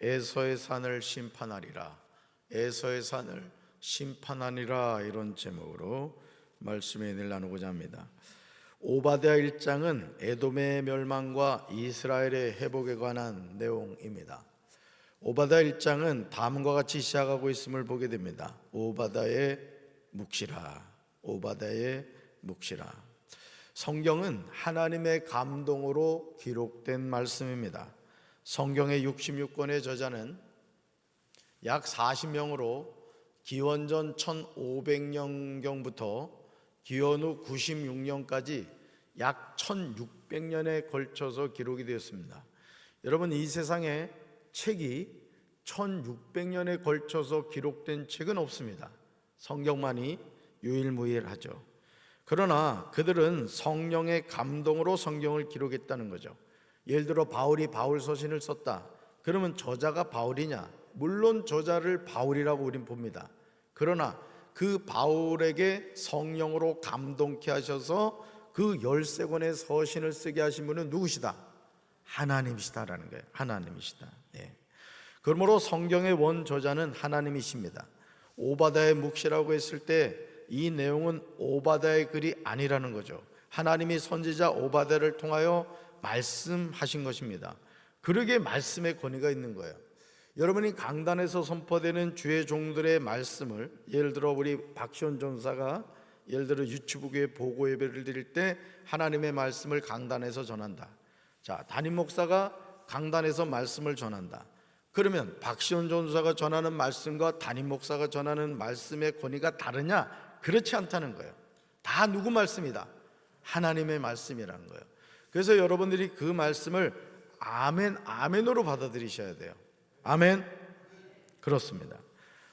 에서의 산을 심판하리라, 에서의 산을 심판하니라, 이런 제목으로 말씀의 은혜를 나누고자 합니다. 오바댜 1장은 에돔의 멸망과 이스라엘의 회복에 관한 내용입니다. 오바댜 1장은 다음과 같이 시작하고 있음을 보게 됩니다. 오바댜의 묵시라, 오바댜의 묵시라. 성경은 하나님의 감동으로 기록된 말씀입니다. 성경의 66권의 저자는 약 40명으로 기원전 1500년경부터 기원 후 96년까지 약 1600년에 걸쳐서 기록이 되었습니다. 여러분, 이 세상에 책이 1600년에 걸쳐서 기록된 책은 없습니다. 성경만이 유일무이하죠. 그러나 그들은 성령의 감동으로 성경을 기록했다는 거죠. 예를 들어 바울이 바울 서신을 썼다. 그러면 저자가 바울이냐? 물론 저자를 바울이라고 우린 봅니다. 그러나 그 바울에게 성령으로 감동케 하셔서 그 13권의 서신을 쓰게 하신 분은 누구시다? 하나님이시다라는 거예요. 하나님이시다. 예. 그러므로 성경의 원 저자는 하나님이십니다. 오바댜의 묵시라고 했을 때 이 내용은 오바댜의 글이 아니라는 거죠. 하나님이 선지자 오바댜를 통하여 말씀하신 것입니다. 그러기에 말씀의 권위가 있는 거예요. 여러분이 강단에서 선포되는 주의 종들의 말씀을, 예를 들어 우리 박시원 전사가 예를 들어 유치부교회 보고 예배를 드릴 때 하나님의 말씀을 강단에서 전한다. 자, 담임 목사가 강단에서 말씀을 전한다. 그러면 박시원 전사가 전하는 말씀과 담임 목사가 전하는 말씀의 권위가 다르냐? 그렇지 않다는 거예요. 다 누구 말씀이다? 하나님의 말씀이라는 거예요. 그래서 여러분들이 그 말씀을 아멘, 아멘으로 받아들이셔야 돼요. 아멘. 그렇습니다.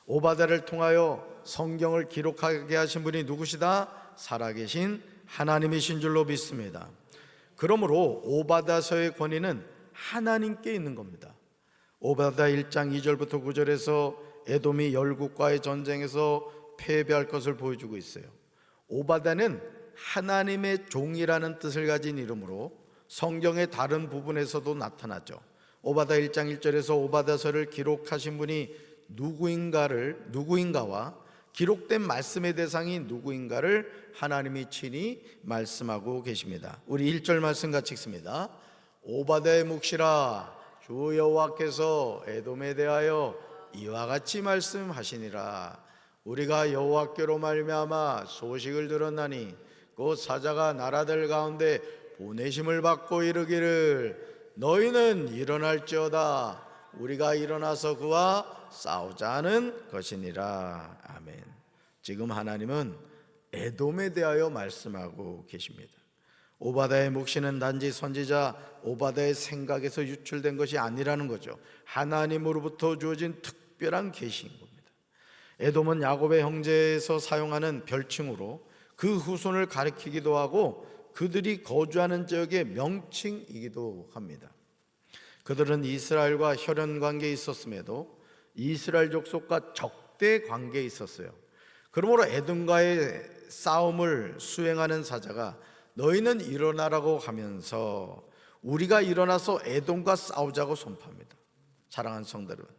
오바댜를 통하여 성경을 기록하게 하신 분이 누구시다? 살아계신 하나님이신 줄로 믿습니다. 그러므로 오바댜서의 권위는 하나님께 있는 겁니다. 오바댜 1장 2절부터 9절에서 에돔이 열국과의 전쟁에서 패배할 것을 보여주고 있어요. 오바댜는 하나님의 종이라는 뜻을 가진 이름으로 성경의 다른 부분에서도 나타나죠. 오바댜 1장 1절에서 오바댜서를 기록하신 분이 누구인가와 기록된 말씀의 대상이 누구인가를 하나님이 친히 말씀하고 계십니다. 우리 1절 말씀 같이 읽습니다. 오바댜의 묵시라, 주 여호와께서 에돔에 대하여 이와 같이 말씀하시니라. 우리가 여호와께로 말미암아 소식을 들었나니 곧 사자가 나라들 가운데 보내심을 받고 이르기를 너희는 일어날지어다. 우리가 일어나서 그와 싸우자 하는 것이니라. 아멘. 지금 하나님은 에돔에 대하여 말씀하고 계십니다. 오바댜의 묵시는 단지 선지자 오바댜의 생각에서 유출된 것이 아니라는 거죠. 하나님으로부터 주어진 특별한 계시인 겁니다. 에돔은 야곱의 형제에서 사용하는 별칭으로 그 후손을 가리키기도 하고 그들이 거주하는 지역의 명칭이기도 합니다. 그들은 이스라엘과 혈연 관계에 있었음에도 이스라엘 족속과 적대 관계에 있었어요. 그러므로 에돔과의 싸움을 수행하는 사자가 너희는 일어나라고 하면서 우리가 일어나서 에돔과 싸우자고 선포합니다. 사랑하는 성도 여러분,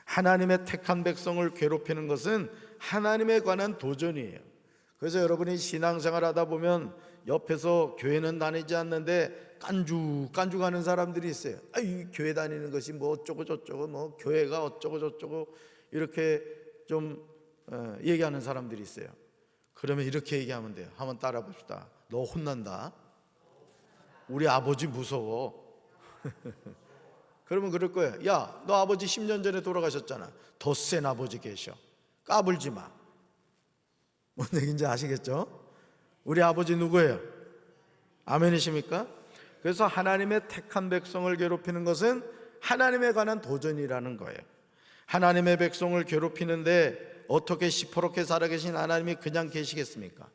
하나님의 택한 백성을 괴롭히는 것은 하나님에 관한 도전이에요. 그래서 여러분이 신앙생활 하다 보면 옆에서 교회는 다니지 않는데 깐죽가는 사람들이 있어요. 이 교회 다니는 것이 뭐 어쩌고 저쩌고, 뭐 교회가 어쩌고 저쩌고 이렇게 좀 얘기하는 사람들이 있어요. 그러면 이렇게 얘기하면 돼요. 한번 따라 봅시다. 너 혼난다. 우리 아버지 무서워. 그러면 그럴 거예요. 야, 너 아버지 10년 전에 돌아가셨잖아. 더 센 아버지 계셔. 까불지 마. 뭔 얘기인지 아시겠죠? 우리 아버지 누구예요? 아멘이십니까? 그래서 하나님의 택한 백성을 괴롭히는 것은 하나님에 관한 도전이라는 거예요. 하나님의 백성을 괴롭히는데 어떻게 시퍼렇게 살아계신 하나님이 그냥 계시겠습니까?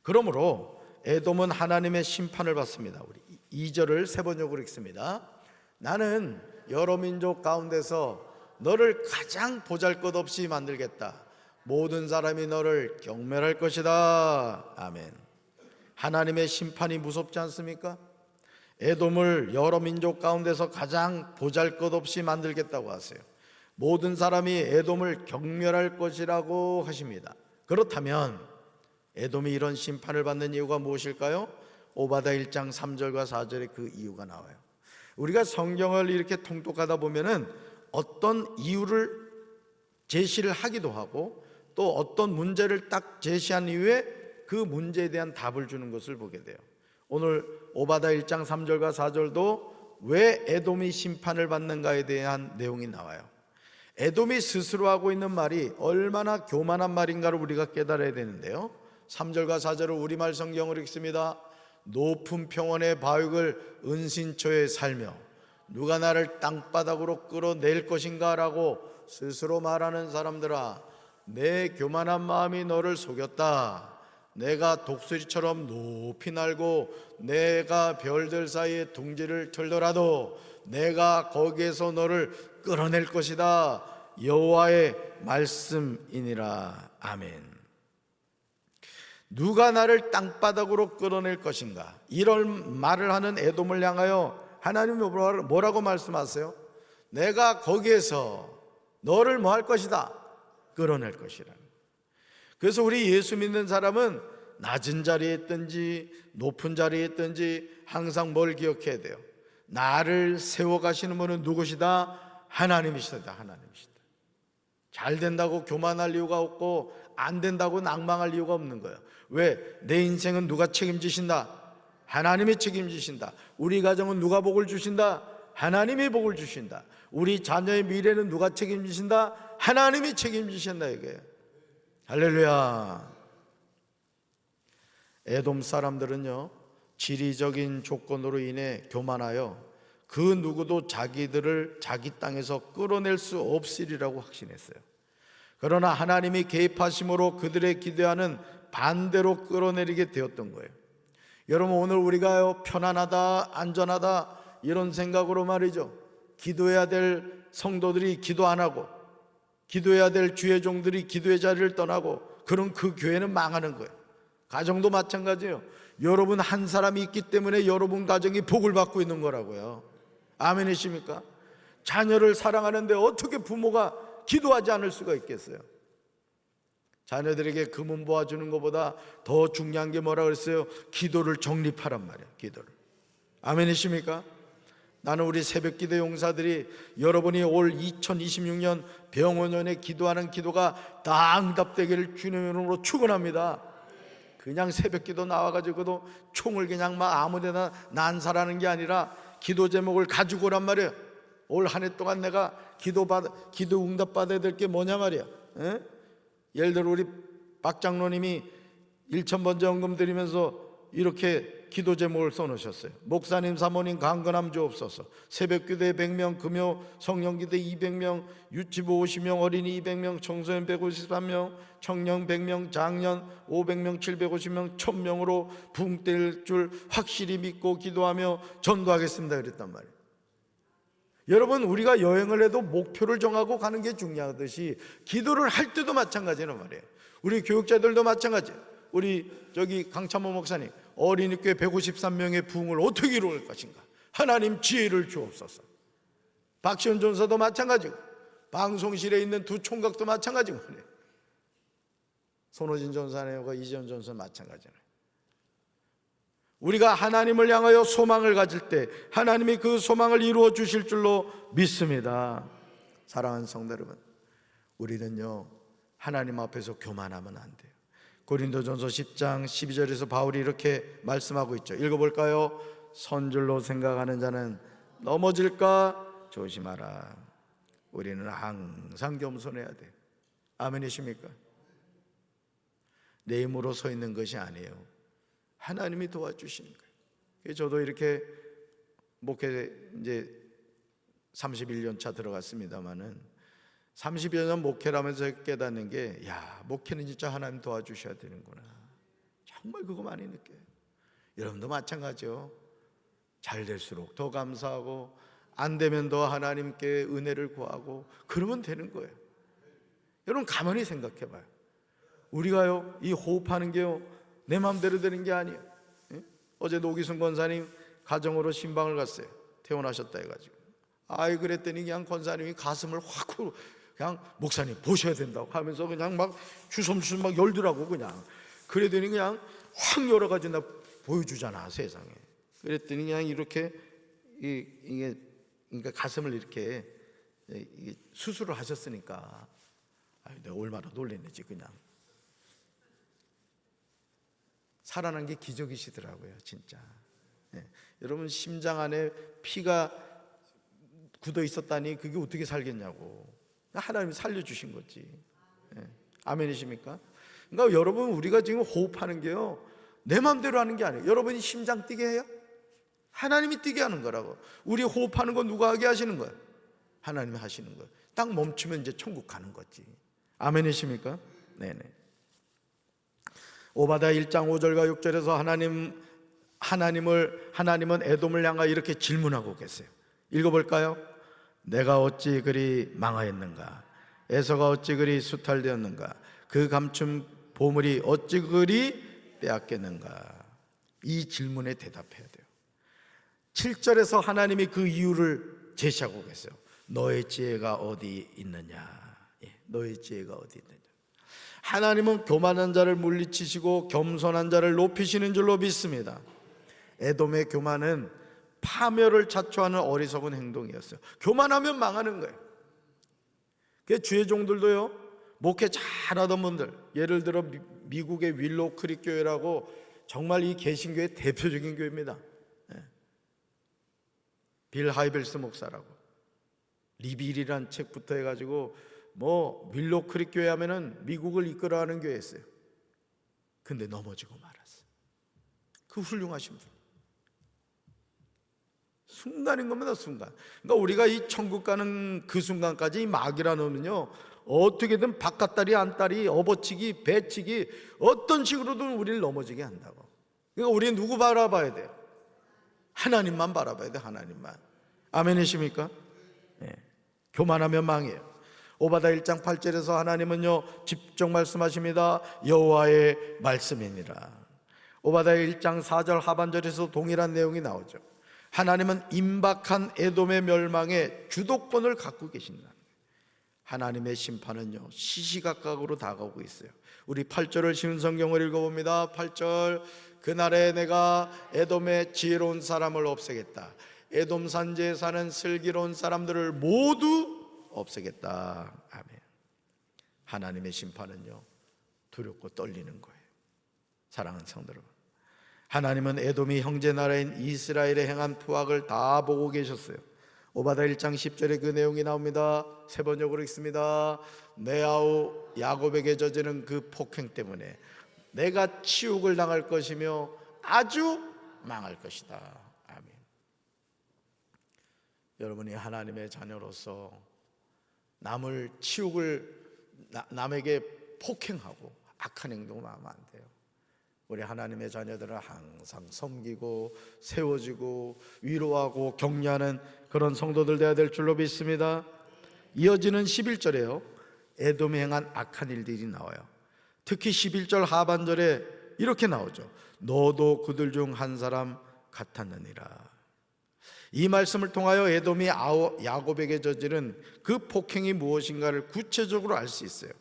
그러므로 에돔은 하나님의 심판을 받습니다. 우리 2절을 세 번역으로 읽습니다. 나는 여러 민족 가운데서 너를 가장 보잘것없이 만들겠다. 모든 사람이 너를 경멸할 것이다. 아멘. 하나님의 심판이 무섭지 않습니까? 에돔을 여러 민족 가운데서 가장 보잘것없이 만들겠다고 하세요. 모든 사람이 에돔을 경멸할 것이라고 하십니다. 그렇다면 에돔이 이런 심판을 받는 이유가 무엇일까요? 오바다 1장 3절과 4절에 그 이유가 나와요. 우리가 성경을 이렇게 통독하다 보면은 어떤 이유를 제시를 하기도 하고 또 어떤 문제를 딱 제시한 이후에 그 문제에 대한 답을 주는 것을 보게 돼요. 오늘 오바다 1장 3절과 4절도 왜 에돔이 심판을 받는가에 대한 내용이 나와요. 에돔이 스스로 하고 있는 말이 얼마나 교만한 말인가를 우리가 깨달아야 되는데요. 3절과 4절을 우리말 성경으로 읽습니다. 높은 평원의 바위를 은신처에 살며 누가 나를 땅바닥으로 끌어낼 것인가 라고 스스로 말하는 사람들아, 내 교만한 마음이 너를 속였다. 내가 독수리처럼 높이 날고 내가 별들 사이에 둥지를 틀더라도 내가 거기에서 너를 끌어낼 것이다. 여호와의 말씀이니라. 아멘. 누가 나를 땅바닥으로 끌어낼 것인가? 이런 말을 하는 에돔을 향하여 하나님이 뭐라고 말씀하세요? 내가 거기에서 너를 뭐 할 것이다? 끌어낼 것이라. 그래서 우리 예수 믿는 사람은 낮은 자리에 있든지 높은 자리에 있든지 항상 뭘 기억해야 돼요? 나를 세워가시는 분은 누구시다? 하나님이시다. 하나님이시다. 잘 된다고 교만할 이유가 없고 안 된다고 낭망할 이유가 없는 거예요. 왜? 내 인생은 누가 책임지신다? 하나님이 책임지신다. 우리 가정은 누가 복을 주신다? 하나님이 복을 주신다. 우리 자녀의 미래는 누가 책임지신다? 하나님이 책임지신다 이거예요. 할렐루야. 에돔 사람들은요, 지리적인 조건으로 인해 교만하여 그 누구도 자기들을 자기 땅에서 끌어낼 수 없으리라고 확신했어요. 그러나 하나님이 개입하심으로 그들의 기대와는 반대로 끌어내리게 되었던 거예요. 여러분, 오늘 우리가 편안하다, 안전하다 이런 생각으로 말이죠, 기도해야 될 성도들이 기도 안 하고 기도해야 될 주의 종들이 기도의 자리를 떠나고, 그럼 그 교회는 망하는 거예요. 가정도 마찬가지예요. 여러분 한 사람이 있기 때문에 여러분 가정이 복을 받고 있는 거라고요. 아멘이십니까? 자녀를 사랑하는데 어떻게 부모가 기도하지 않을 수가 있겠어요? 자녀들에게 금은 보아주는 것보다 더 중요한 게 뭐라 그랬어요? 기도를 정립하란 말이에요. 기도를. 아멘이십니까? 나는 우리 새벽기도 용사들이 여러분이 올 2026년 병원연에 기도하는 기도가 다 응답되기를 주님의 이름으로 축원합니다. 그냥 새벽기도 나와가지고도 총을 그냥 막 아무데나 난사라는 게 아니라 기도 제목을 가지고 오란 말이에요. 올 한 해 동안 내가 기도 응답 받아야 될 게 뭐냐 말이야. 에? 예를 들어 우리 박 장로님이 1,000번째 헌금 드리면서 이렇게 기도 제목을 써놓으셨어요. 목사님 사모님 강건함 주옵소서. 새벽기도에 100명, 금요 성령기도에 200명, 유치부 50명, 어린이 200명, 청소년 153명, 청년 100명, 장년 500명, 750명, 1000명으로 붕 뜰 줄 확실히 믿고 기도하며 전도하겠습니다 그랬단 말이에요. 여러분, 우리가 여행을 해도 목표를 정하고 가는 게 중요하듯이 기도를 할 때도 마찬가지란 말이에요. 우리 교육자들도 마찬가지예요. 우리 저기 강찬모 목사님, 어린이교회 153명의 부흥을 어떻게 이룰 것인가? 하나님 지혜를 주옵소서. 박시원 전사도 마찬가지고, 방송실에 있는 두 총각도 마찬가지고, 손호진 전사님과 이지연 전사 마찬가지예요. 우리가 하나님을 향하여 소망을 가질 때 하나님이 그 소망을 이루어 주실 줄로 믿습니다. 사랑하는 성도 여러분, 우리는요 하나님 앞에서 교만하면 안 돼요. 고린도전서 10장 12절에서 바울이 이렇게 말씀하고 있죠. 읽어볼까요? 선줄로 생각하는 자는 넘어질까 조심하라. 우리는 항상 겸손해야 돼요. 아멘이십니까? 내 힘으로 서 있는 것이 아니에요. 하나님이 도와주시는 거예요. 저도 이렇게 목회 이제 31년 차 들어갔습니다마는 30여 년 목회를 하면서 깨닫는 게, 야, 목회는 진짜 하나님 도와주셔야 되는구나. 정말 그거 많이 느껴요. 여러분도 마찬가지요. 잘 될수록 더 감사하고 안 되면 더 하나님께 은혜를 구하고 그러면 되는 거예요. 여러분 가만히 생각해 봐요. 우리가요 이 호흡하는 게요 내 마음대로 되는 게 아니에요. 어제 노기순 권사님 가정으로 신방을 갔어요. 퇴원하셨다 해가지고. 아이 그랬더니 그냥 권사님이 가슴을 확 그냥 목사님 보셔야 된다고 하면서 그냥 막 주섬주섬 막 열더라고. 그냥 그랬더니 그냥 확 여러 가지 나 보여주잖아 세상에. 그랬더니 그냥 이렇게 이게 그러니까 가슴을 이렇게 수술을 하셨으니까 내가 얼마나 놀랬는지. 그냥 살아난 게 기적이시더라고요 진짜. 여러분 심장 안에 피가 굳어 있었다니 그게 어떻게 살겠냐고. 하나님이 살려주신 거지. 아멘이십니까? 그러니까 여러분 우리가 지금 호흡하는 게요 내 마음대로 하는 게 아니에요. 여러분이 심장 뛰게 해요? 하나님이 뛰게 하는 거라고. 우리 호흡하는 거 누가 하게 하시는 거예요? 하나님이 하시는 거예요. 딱 멈추면 이제 천국 가는 거지. 아멘이십니까? 네네. 오바댜 1장 5절과 6절에서 하나님은 에돔을 향하여 이렇게 질문하고 계세요. 읽어볼까요? 내가 어찌 그리 망하였는가? 에서가 어찌 그리 수탈되었는가? 그 감춘 보물이 어찌 그리 빼앗겼는가? 이 질문에 대답해야 돼요. 7절에서 하나님이 그 이유를 제시하고 계세요. 너의 지혜가 어디 있느냐? 너의 지혜가 어디 있느냐? 하나님은 교만한 자를 물리치시고 겸손한 자를 높이시는 줄로 믿습니다. 에돔의 교만은 파멸을 자초하는 어리석은 행동이었어요. 교만하면 망하는 거예요. 그 주의 종들도요 목회 잘하던 분들, 예를 들어 미국의 윌로우 크릭 교회라고 정말 이 개신교의 대표적인 교회입니다. 빌 하이벨스 목사라고 리빌이란 책부터 해가지고 뭐 윌로우 크릭 교회 하면은 미국을 이끌어가는 교회였어요. 근데 넘어지고 말았어요. 그 훌륭하신 분. 순간인 겁니다. 순간. 그러니까 우리가 이 천국 가는 그 순간까지 이 막이라 놓으면요 어떻게든 바깥다리 안다리 업어치기 배치기 어떤 식으로든 우리를 넘어지게 한다고. 그러니까 우리는 누구 바라봐야 돼요? 하나님만 바라봐야 돼. 하나님만. 아멘이십니까? 교만하면 망해요. 오바댜 1장 8절에서 하나님은요 직접 말씀하십니다. 여호와의 말씀이니라. 오바댜 1장 4절 하반절에서 동일한 내용이 나오죠. 하나님은 임박한 에돔의 멸망에 주도권을 갖고 계신다. 하나님의 심판은요 시시각각으로 다가오고 있어요. 우리 8절을 쉬운 성경을 읽어봅니다. 8절 그날에 내가 에돔의 지혜로운 사람을 없애겠다. 에돔 산지에 사는 슬기로운 사람들을 모두 없애겠다. 아멘. 하나님의 심판은요 두렵고 떨리는 거예요. 사랑하는 성도 여러분, 하나님은 에돔이 형제 나라인 이스라엘에 행한 투악을 다 보고 계셨어요. 오바댜 1장 10절에 그 내용이 나옵니다. 세 번역으로 읽습니다. 내 아우 야곱에게 저지른 그 폭행 때문에 내가 치욕을 당할 것이며 아주 망할 것이다. 아멘. 여러분이 하나님의 자녀로서 남을 남에게 폭행하고 악한 행동을 하면 안 돼요. 우리 하나님의 자녀들은 항상 섬기고 세워지고 위로하고 격려하는 그런 성도들 되어야 될 줄로 믿습니다. 이어지는 11절에요 에돔이 행한 악한 일들이 나와요. 특히 11절 하반절에 이렇게 나오죠. 너도 그들 중 한 사람 같았느니라. 이 말씀을 통하여 에돔이 야곱에게 저지른 그 폭행이 무엇인가를 구체적으로 알 수 있어요.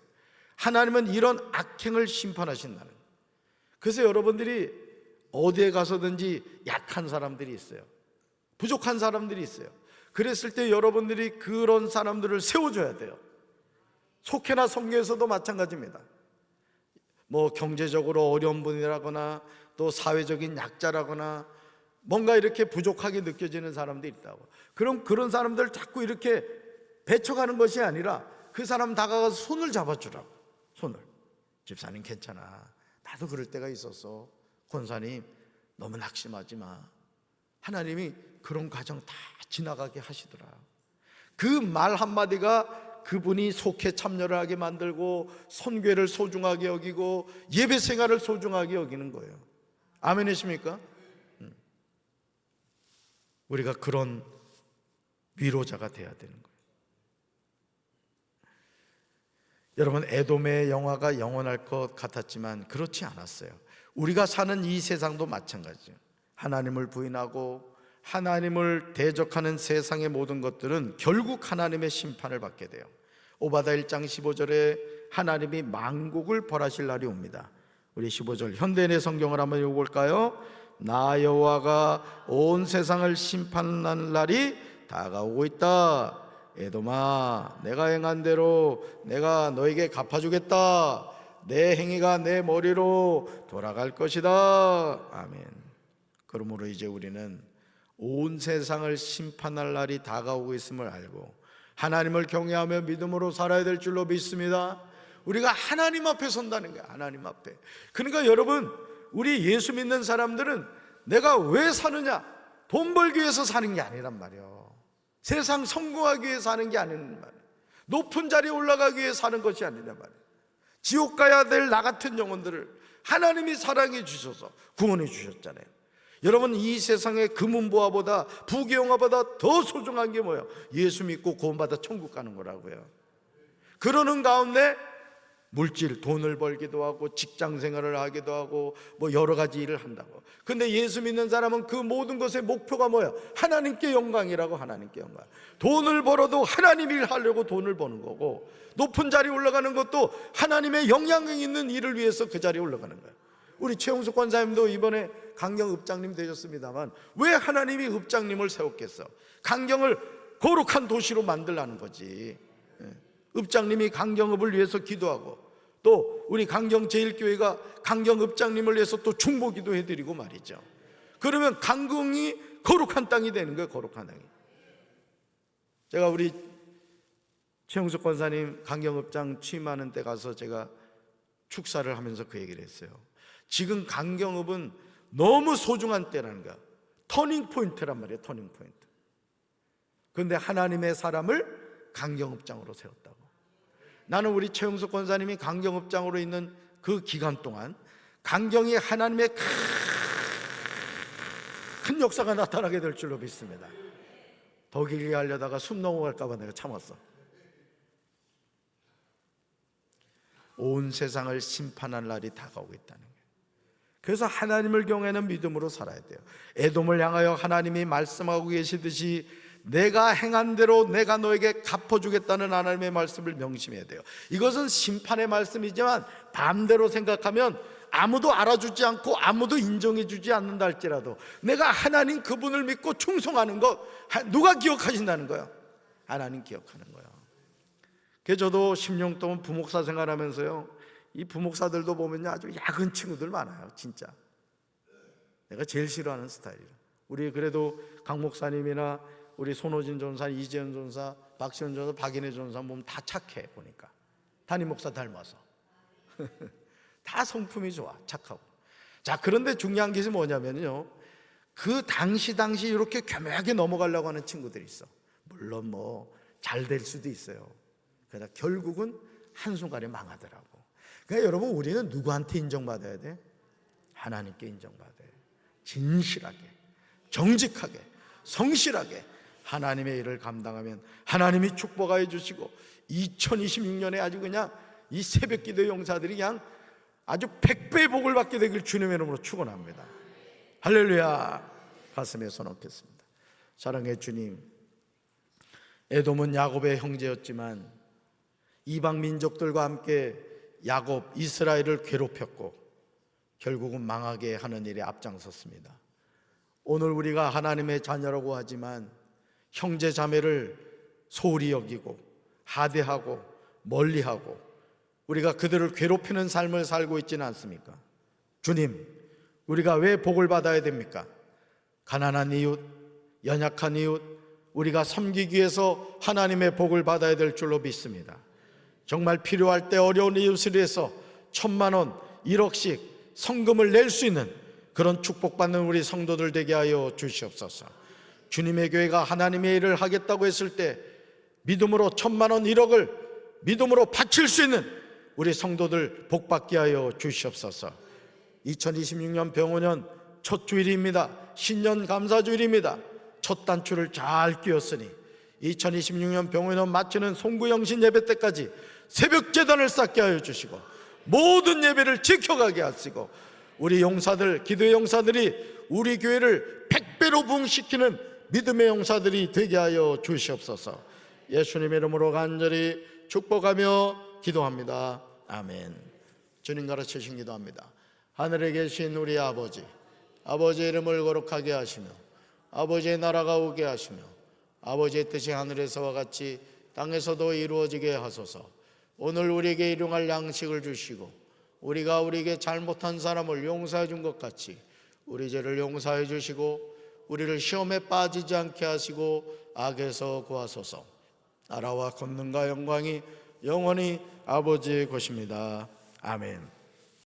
하나님은 이런 악행을 심판하신다는 거예요. 그래서 여러분들이 어디에 가서든지 약한 사람들이 있어요. 부족한 사람들이 있어요. 그랬을 때 여러분들이 그런 사람들을 세워줘야 돼요. 속회나 성교에서도 마찬가지입니다. 뭐 경제적으로 어려운 분이라거나 또 사회적인 약자라거나 뭔가 이렇게 부족하게 느껴지는 사람들이 있다고. 그럼 그런 사람들을 자꾸 이렇게 배쳐가는 것이 아니라 그 사람 다가가서 손을 잡아주라고. 손을. 집사님 괜찮아. 나도 그럴 때가 있었어. 권사님 너무 낙심하지 마. 하나님이 그런 과정 다 지나가게 하시더라. 그 말 한마디가 그분이 속해 참여를 하게 만들고 선교를 소중하게 여기고 예배 생활을 소중하게 여기는 거예요. 아멘이십니까? 우리가 그런 위로자가 돼야 되는 거예요. 여러분, 에돔의 영화가 영원할 것 같았지만 그렇지 않았어요. 우리가 사는 이 세상도 마찬가지예요. 하나님을 부인하고 하나님을 대적하는 세상의 모든 것들은 결국 하나님의 심판을 받게 돼요. 오바다 1장 15절에 하나님이 만국을 벌하실 날이 옵니다. 우리 15절 현대인의 성경을 한번 읽어볼까요? 나 여호와가 온 세상을 심판하는 날이 다가오고 있다. 에돔아, 내가 행한 대로 내가 너에게 갚아주겠다. 내 행위가 내 머리로 돌아갈 것이다. 아멘. 그러므로 이제 우리는 온 세상을 심판할 날이 다가오고 있음을 알고 하나님을 경외하며 믿음으로 살아야 될 줄로 믿습니다. 우리가 하나님 앞에 선다는 거야. 하나님 앞에. 그러니까 여러분, 우리 예수 믿는 사람들은 내가 왜 사느냐, 돈 벌기 위해서 사는 게 아니란 말이에요. 세상 성공하기 위해서 사는 게 아니란 말이에요. 높은 자리에 올라가기 위해 사는 것이 아니란 말이에요. 지옥 가야 될 나 같은 영혼들을 하나님이 사랑해 주셔서 구원해 주셨잖아요. 여러분, 이 세상의 금은보화보다 부귀영화보다 더 소중한 게 뭐예요? 예수 믿고 구원받아 천국 가는 거라고요. 그러는 가운데 물질, 돈을 벌기도 하고 직장 생활을 하기도 하고 뭐 여러 가지 일을 한다고. 근데 예수 믿는 사람은 그 모든 것의 목표가 뭐예요? 하나님께 영광이라고. 하나님께 영광. 돈을 벌어도 하나님 일 하려고 돈을 버는 거고, 높은 자리에 올라가는 것도 하나님의 영향력 있는 일을 위해서 그 자리에 올라가는 거예요. 우리 최용석 권사님도 이번에 강경 읍장님 되셨습니다만 왜 하나님이 읍장님을 세웠겠어? 강경을 거룩한 도시로 만들라는 거지. 읍장님이 강경읍을 위해서 기도하고, 또 우리 강경 제일교회가 강경 읍장님을 위해서 또 중보기도 해드리고 말이죠. 그러면 강경이 거룩한 땅이 되는 거예요. 거룩한 땅이. 제가 우리 최용석 권사님 강경읍장 취임하는 때 가서 제가 축사를 하면서 그 얘기를 했어요. 지금 강경읍은 너무 소중한 때라는 거야. 터닝 포인트란 말이에요. 터닝 포인트. 그런데 하나님의 사람을 강경읍장으로 세웠다고. 나는 우리 최용석 권사님이 강경읍장으로 있는 그 기간 동안 강경이 하나님의 큰 역사가 나타나게 될 줄로 믿습니다. 더 길게 하려다가 숨 넘어갈까 봐 내가 참았어. 온 세상을 심판할 날이 다가오고 있다는 거예요. 그래서 하나님을 경외하는 믿음으로 살아야 돼요. 에돔을 향하여 하나님이 말씀하고 계시듯이 내가 행한 대로 내가 너에게 갚아주겠다는 하나님의 말씀을 명심해야 돼요. 이것은 심판의 말씀이지만 반대로 생각하면 아무도 알아주지 않고 아무도 인정해주지 않는다 할지라도 내가 하나님 그분을 믿고 충성하는 거 누가 기억하신다는 거예요? 하나님 기억하는 거예요. 그래서 저도 10년 동안 부목사 생활하면서요, 이 부목사들도 보면 아주 야근 친구들 많아요. 진짜 내가 제일 싫어하는 스타일이에요. 우리 그래도 강 목사님이나 우리 손호진 전사, 이재현 전사, 박시원 전사, 박인혜 전사 보면 다 착해. 보니까 담임 목사 닮아서 다 성품이 좋아, 착하고. 자, 그런데 중요한 것이 뭐냐면요, 그 당시 이렇게 교묘하게 넘어가려고 하는 친구들이 있어. 물론 뭐 잘 될 수도 있어요. 그러나 결국은 한순간에 망하더라고. 그러니까 여러분, 우리는 누구한테 인정받아야 돼? 하나님께 인정받아야 돼. 진실하게, 정직하게, 성실하게 하나님의 일을 감당하면 하나님이 축복하여 주시고 2026년에 아주 그냥 이 새벽기도 용사들이 그냥 아주 100배의 복을 받게 되길 주님의 이름으로 축원합니다. 할렐루야. 가슴에 손 얹겠습니다. 사랑의 주님, 에돔은 야곱의 형제였지만 이방 민족들과 함께 야곱, 이스라엘을 괴롭혔고 결국은 망하게 하는 일에 앞장섰습니다. 오늘 우리가 하나님의 자녀라고 하지만 형제 자매를 소홀히 여기고 하대하고 멀리하고 우리가 그들을 괴롭히는 삶을 살고 있지는 않습니까? 주님, 우리가 왜 복을 받아야 됩니까? 가난한 이웃, 연약한 이웃, 우리가 섬기기 위해서 하나님의 복을 받아야 될 줄로 믿습니다. 정말 필요할 때 어려운 이웃을 위해서 1,000만 원, 1억씩 성금을 낼 수 있는 그런 축복받는 우리 성도들 되게 하여 주시옵소서. 주님의 교회가 하나님의 일을 하겠다고 했을 때 믿음으로 1,000만 원, 1억을 믿음으로 바칠 수 있는 우리 성도들 복받게 하여 주시옵소서. 2026년 병원년 첫 주일입니다. 신년 감사주일입니다. 첫 단추를 잘 끼웠으니 2026년 병원년 마치는 송구영신 예배 때까지 새벽 제단을 쌓게 하여 주시고 모든 예배를 지켜가게 하시고 우리 용사들, 기도의 용사들이 우리 교회를 100배 100배로 부흥시키는 믿음의 용사들이 되게 하여 주시옵소서. 예수님의 이름으로 간절히 축복하며 기도합니다. 아멘. 주님 가르치신 기도합니다. 하늘에 계신 우리 아버지, 아버지의 이름을 거룩하게 하시며 아버지의 나라가 오게 하시며 아버지의 뜻이 하늘에서와 같이 땅에서도 이루어지게 하소서. 오늘 우리에게 일용할 양식을 주시고 우리가 우리에게 잘못한 사람을 용서해 준 것 같이 우리 죄를 용서해 주시고 우리를 시험에 빠지지 않게 하시고 악에서 구하소서. 나라와 권능과 영광이 영원히 아버지의 것입니다. 아멘.